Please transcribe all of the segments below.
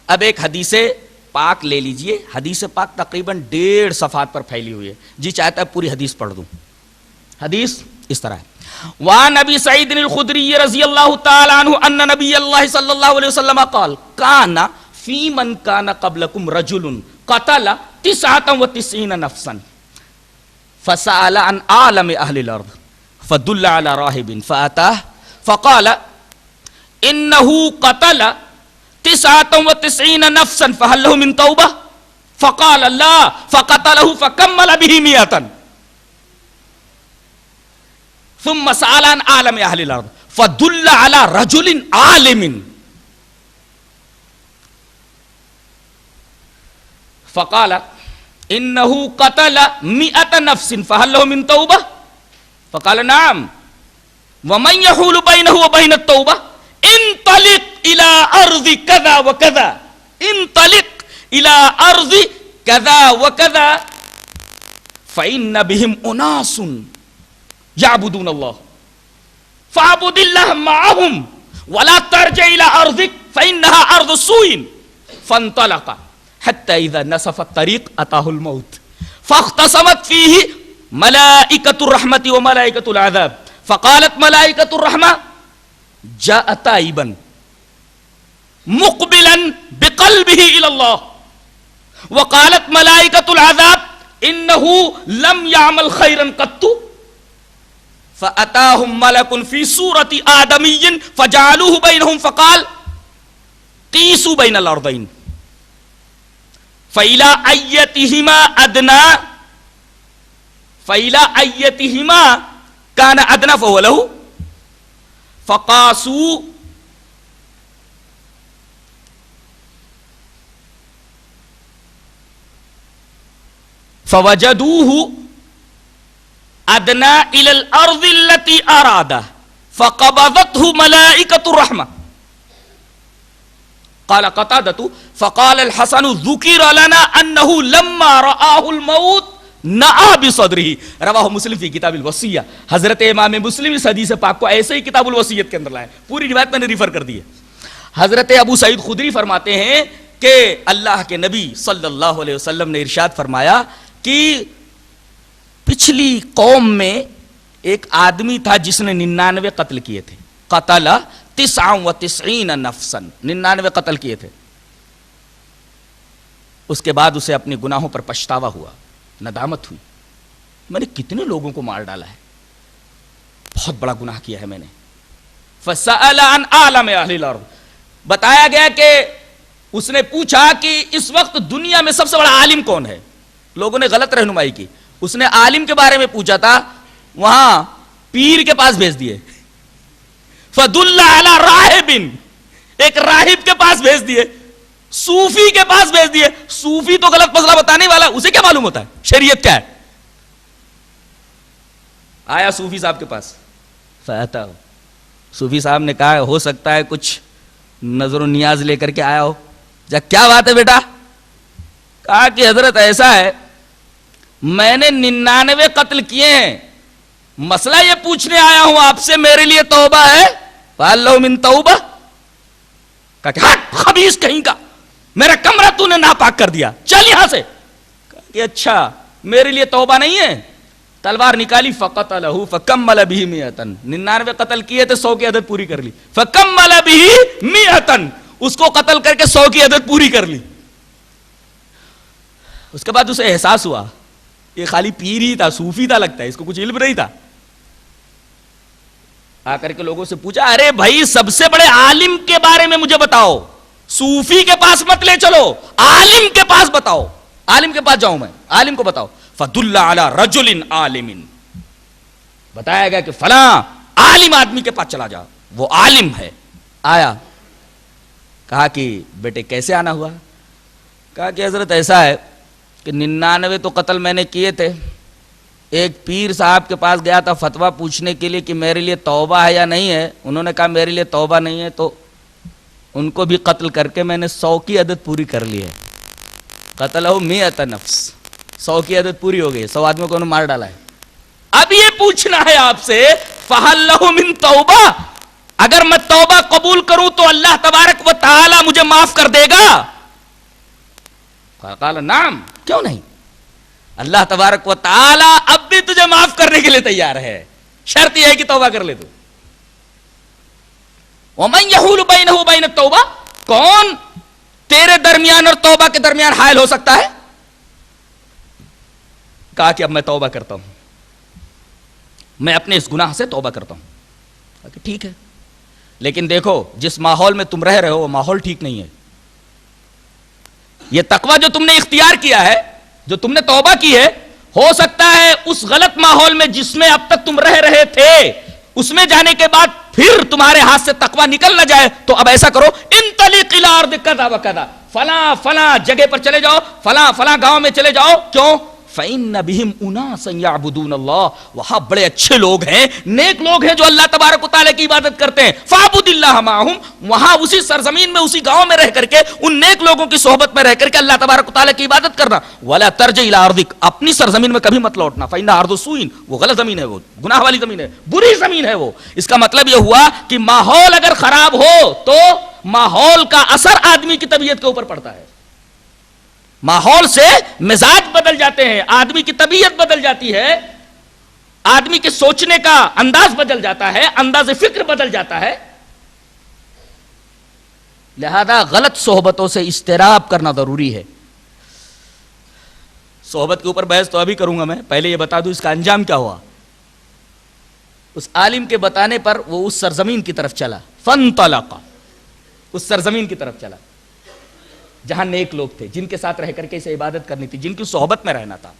اب ایک حدیث پاک لے لیجئے. حدیث پاک تقریباً 1.5 صفحات پر پھیلی ہوئی ہے. جی چاہتا ہے پوری حدیث پڑھ دوں. حدیث اس طرح ہے. وعن ابی سعید الخدری رضی اللہ تعالی عنہ ان نبی اللہ صلی اللہ علیہ وسلم قال کان فی من کان قبلکم رجل قتل 99 نفسا فسأل عن عالم اہل الارض فدل على راہب فاتاه فقال انه قتل 99 نفسا فهل له من توبہ فقال لا فقتله فكمل به 100 ثم سأل عن عالم اہل الارض فدل على رجل عالم فقال انه قتل 100 نفس فهل له من توبہ فقال نعم ومن يحول بينه وبين التوبة انطلق الى ارض كذا وكذا انطلق الى ارض كذا وكذا فإن بهم اناس يعبدون الله فاعبد الله معهم ولا ترجع الى ارضك فإنها ارض سوء فانطلق حتى اذا نصف الطريق اتاه الموت فاختصمت فيه ملائكة الرحمة وملائكة العذاب فقالت ملائكة الرحمة جاء تائبا مقبلا بقلبه إلى الله وقالت ملائكة العذاب إنه لم يعمل خيرا قط فأتاهم ملك في صورة آدمي فجعلوه بينهم فقال قيسوا بين الأرضين فإلى أيتهما أدنى فإلى أيتهما كان أدنى فهو له فقاسوا فوجدوه أدنى إلى الأرض التي أراد فقبضته ملائكة الرحمة. قال قتادة فقال الحسن ذكر لنا أنه لما رآه الموت نعا بصدرہ. رواہ مسلم فی کتاب الوصیہ. حضرت امام مسلم اس حدیث پاک کو ایسے ہی کتاب الوصیت کے اندر لائے. پوری روایت میں نے ریفر کر دی ہے. حضرت ابو سعید خدری فرماتے ہیں کہ اللہ کے نبی صلی اللہ علیہ وسلم نے ارشاد فرمایا کہ پچھلی قوم میں ایک آدمی تھا جس نے 99 قتل کیے تھے. قتل 99 نفسا 99 قتل کیے تھے. اس کے بعد اسے اپنے گناہوں پر پچھتاوا ہوا, ندامت ہوئی, میں نے کتنے لوگوں کو مار ڈالا ہے, بہت بڑا گناہ کیا ہے میں نے. فسأل عن عالم اہل الارض, بتایا گیا کہ اس نے پوچھا کہ اس وقت دنیا میں سب سے بڑا عالم کون ہے. لوگوں نے غلط رہنمائی کی. اس نے عالم کے بارے میں پوچھا تھا, وہاں پیر کے پاس بھیج دیے. فدل علی راہب, ایک راہب کے پاس بھیج دیے, صوفی کے پاس بھیج دیے. صوفی تو غلط مسئلہ بتانے والا, اسے کیا معلوم ہوتا ہے شریعت کیا ہے. آیا صوفی صاحب کے پاس, فاتا, صوفی صاحب نے کہا ہو سکتا ہے کچھ نظر و نیاز لے کر کے آیا ہو. جا کیا بات ہے بیٹا؟ کہا کہ حضرت ایسا ہے, میں نے 99 قتل کیے ہیں, مسئلہ یہ پوچھنے آیا ہوں آپ سے, میرے لیے توبہ ہے؟ فَاللَّهُ مِن توبہ. کہا کہ ہٹ خبیث کہیں کا, میرا کمرہ تو نے ناپاک کر دیا, چل یہاں سے. کہا کہ اچھا میرے لیے توبہ نہیں ہے. تلوار نکالی, فقتلہ فکمل بہ 100. 99 قتل کیے تھے, 100 کی عدد پوری کر لی. فکمل بہ 100, اس کو قتل کر کے 100 کی عدد پوری کر لی. اس کے بعد اسے احساس ہوا یہ خالی پیر ہی تھا, صوفی تھا لگتا ہے, اس کو کچھ علم نہیں تھا. آ کر کے لوگوں سے پوچھا, ارے بھائی سب سے بڑے عالم کے بارے میں مجھے بتاؤ, صوفی کے پاس مت لے چلو, عالم کے پاس بتاؤ, عالم کے پاس جاؤں میں, عالم کو بتاؤ. فدل علی رجل عالم, بتایا گیا کہ فلاں عالم آدمی کے پاس چلا جا, وہ عالم ہے. آیا, کہا کہ بیٹے کیسے آنا ہوا؟ کہا کہ حضرت ایسا ہے کہ 99 تو قتل میں نے کیے تھے, ایک پیر صاحب کے پاس گیا تھا فتویٰ پوچھنے کے لیے کہ میرے لیے توبہ ہے یا نہیں ہے. انہوں نے کہا میرے لیے توبہ نہیں ہے, تو ان کو بھی قتل کر کے میں نے 100 کی عدد پوری کر لی ہے. قتلہ 100 نفس, 100 کی عدد پوری ہو گئی, 100 آدمیوں کو انہوں نے مار ڈالا ہے. اب یہ پوچھنا ہے آپ سے, فَهَلْ لَهُ مِن توبہ, اگر میں توبہ قبول کروں تو اللہ تبارک و تعالی مجھے معاف کر دے گا؟ قال نعم، کیوں نہیں؟ اللہ تبارک و تعالی اب بھی تجھے معاف کرنے کے لیے تیار ہے، شرط یہ ہے کہ توبہ کر لے تو۔ وَمَن يَحُولُ بَيْنَهُ وَبَيْنَ التَّوْبَةِ، کون تیرے درمیان اور توبہ کے درمیان حائل ہو سکتا ہے؟ کہا کہ اب میں توبہ کرتا ہوں، میں اپنے اس گناہ سے توبہ کرتا ہوں۔ کہا کہ ٹھیک ہے، لیکن دیکھو جس ماحول میں تم رہ رہے ہو وہ ماحول ٹھیک نہیں ہے۔ یہ تقوی جو تم نے اختیار کیا ہے، جو تم نے توبہ کی ہے، ہو سکتا ہے اس غلط ماحول میں جس میں اب تک تم رہ رہے تھے، اس میں جانے کے بعد پھر تمہارے ہاتھ سے تقوی نکل نہ جائے، تو اب ایسا کرو، انطلق الی ارض کذا و کذا، فلاں فلاں جگہ پر چلے جاؤ، فلاں فلاں گاؤں میں چلے جاؤ۔ کیوں؟ فإن بهم أناسا يعبدون الله، وہاں بڑے اچھے لوگ ہیں، نیک لوگ ہیں جو اللہ تبارک و تعالی کی عبادت کرتے ہیں۔ فاعبد اللہ معهم، وہاں اسی سرزمین میں اسی گاؤں میں رہ کر کے ان نیک لوگوں کی صحبت میں رہ کر کے اللہ تبارک و تعالی کی عبادت کرنا۔ ولا ترجع الى ارضک، اپنی سرزمین میں کبھی مت لوٹنا، فإن ارض سوء، وہ غلط زمین ہے، وہ گناہ والی زمین ہے، بری زمین ہے وہ۔ اس کا مطلب یہ ہوا کہ ماحول اگر خراب ہو تو ماحول کا اثر آدمی کی طبیعت کے اوپر پڑتا ہے، ماحول سے مزاج بدل جاتے ہیں، آدمی کی طبیعت بدل جاتی ہے، آدمی کے سوچنے کا انداز بدل جاتا ہے، انداز فکر بدل جاتا ہے۔ لہذا غلط صحبتوں سے اجتناب کرنا ضروری ہے۔ صحبت کے اوپر بحث تو ابھی کروں گا میں، پہلے یہ بتا دوں اس کا انجام کیا ہوا۔ اس عالم کے بتانے پر وہ اس سرزمین کی طرف چلا، فانطلق، اس سرزمین کی طرف چلا جہاں نیک لوگ تھے، جن کے ساتھ رہ کر کے اسے عبادت کرنی تھی، جن کی صحبت میں رہنا تھا۔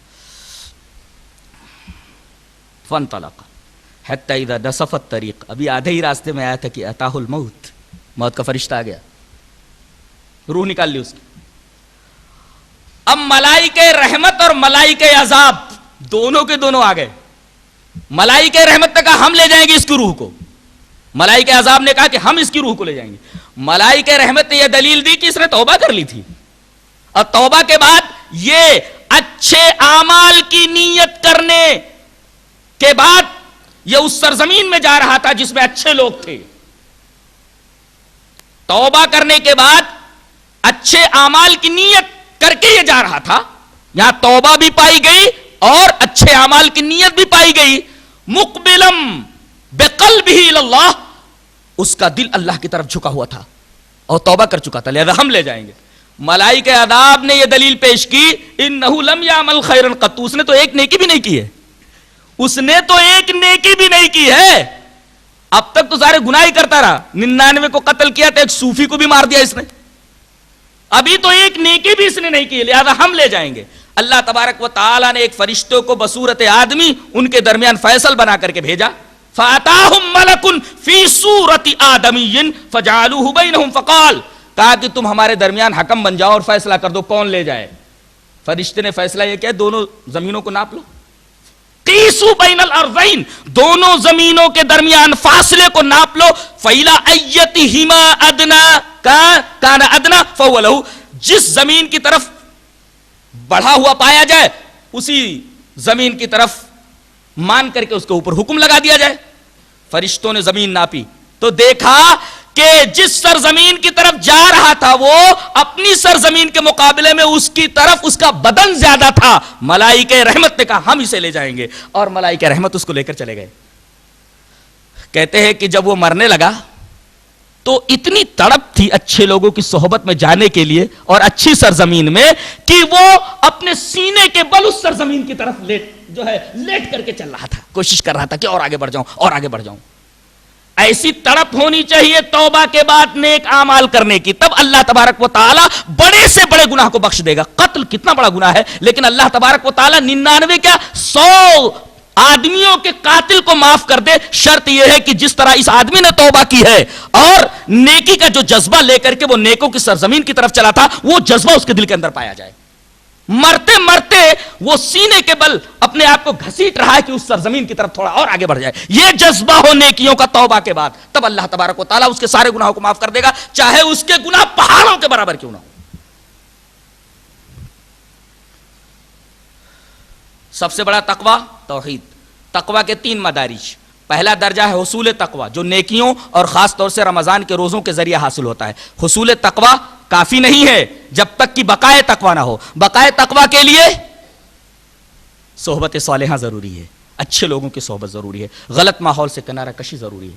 فانطلق حتی اذا نصف الطریق، ابھی آدھے ہی راستے میں آیا تھا کہ اتاہ الموت، موت کا فرشتہ آ گیا، روح نکال لی اس کی۔ اب ملائکہ رحمت اور ملائکہ عذاب دونوں کے دونوں آ گئے۔ ملائکہ رحمت نے کہا ہم لے جائیں گے اس کی روح کو، ملائکہ عذاب نے کہا کہ ہم اس کی روح کو لے جائیں گے۔ ملائکہ رحمت نے یہ دلیل دی کہ اس نے توبہ کر لی تھی، اور توبہ کے بعد یہ اچھے اعمال کی نیت کرنے کے بعد یہ اس سرزمین میں جا رہا تھا جس میں اچھے لوگ تھے۔ توبہ کرنے کے بعد اچھے اعمال کی نیت کر کے یہ جا رہا تھا، یہاں توبہ بھی پائی گئی اور اچھے اعمال کی نیت بھی پائی گئی۔ مقبلم بقلبہ الی اللہ، اس کا دل اللہ کی طرف جھکا ہوا تھا اور توبہ کر چکا تھا، لہذا ہم لے جائیں گے۔ ملائکہ عذاب نے یہ دلیل پیش کی، انہ لم یعمل خیرا قط، اس نے تو ایک نیکی بھی نہیں کی ہے، اس نے تو ایک نیکی بھی نہیں کی ہے، اب تک تو سارے گناہ ہی کرتا رہا، 99 کو قتل کیا تو ایک صوفی کو بھی مار دیا اس نے، ابھی تو ایک نیکی بھی اس نے نہیں کی، لہذا ہم لے جائیں گے۔ اللہ تبارک و تعالی نے ایک فرشتوں کو بصورت آدمی ان کے درمیان فیصل بنا کر کے بھیجا، فَأَتَاهُمْ مَلَكٌ فِي صُورَةِ آدَمِيٍّ فَجَعَلُوهُ بَيْنَهُمْ فَقَالَ، کہا کہ تم ہمارے درمیان حکم بن جاؤ اور فیصلہ کر دو کون لے جائے۔ فرشتے نے فیصلہ یہ کیا، دونوں زمینوں کو ناپ لو، قیسوا بین الارضین، دونوں زمینوں کے درمیان فاصلے کو ناپ لو، فَإِلَىٰ أَيَّتِهِمَا أَدْنَىٰ كَانَ أَدْنَىٰ فَهُوَ لَهُ، جس زمین کی طرف بڑھا ہوا پایا جائے اسی زمین کی طرف مان کر کے اس کے اوپر حکم لگا دیا جائے۔ فرشتوں نے زمین ناپی تو دیکھا کہ جس سرزمین کی طرف جا رہا تھا وہ اپنی سرزمین کے مقابلے میں اس کی طرف اس کا بدن زیادہ تھا۔ ملائکہ رحمت نے کہا ہم اسے لے جائیں گے، اور ملائکہ رحمت اس کو لے کر چلے گئے۔ کہتے ہیں کہ جب وہ مرنے لگا تو اتنی تڑپ تھی اچھے لوگوں کی صحبت میں جانے کے لیے اور اچھی سرزمین میں کہ وہ اپنے سینے کے بل اس سرزمین کی طرف لیٹ کر کے چل رہا تھا، کوشش کر رہا تھا کہ اور آگے بڑھ جاؤں اور آگے بڑھ جاؤں۔ ایسی تڑپ ہونی چاہیے توبہ کے بعد نیک اعمال کرنے کی، تب اللہ تبارک و تعالی بڑے سے بڑے گناہ کو بخش دے گا۔ قتل کتنا بڑا گناہ ہے، لیکن اللہ تبارک و تعالی 99 کیا 100 آدمیوں کے قاتل کو معاف کر دے۔ شرط یہ ہے کہ جس طرح اس آدمی نے توبہ کی ہے اور نیکی کا جو جذبہ لے کر کے وہ نیکوں کی سرزمین کی طرف چلا تھا، وہ جذبہ اس کے دل کے اندر پایا جائے۔ مرتے مرتے وہ سینے کے بل اپنے آپ کو گھسیٹ رہا ہے کہ اس سرزمین کی طرف تھوڑا اور آگے بڑھ جائے۔ یہ جذبہ ہو نیکیوں کا توبہ کے بعد، تب اللہ تبارک و تعالیٰ اس کے سارے گناہوں کو معاف کر دے گا، چاہے اس کے گناہ پہاڑوں کے برابر کیوں نہ ہو۔ سب سے بڑا تقوی توحید۔ تقوی کے 3 مدارج۔ پہلا درجہ ہے حصول تقوی، جو نیکیوں اور خاص طور سے رمضان کے روزوں کے ذریعے حاصل ہوتا ہے۔ حصول تقوی کافی نہیں ہے، جب تک کہ بقائے تقوی نہ ہو. بقائے تقوی کے لیے صحبت صالحہ ضروری ہے, اچھے لوگوں کی صحبت ضروری ہے, غلط ماحول سے کنارہ کشی ضروری ہے.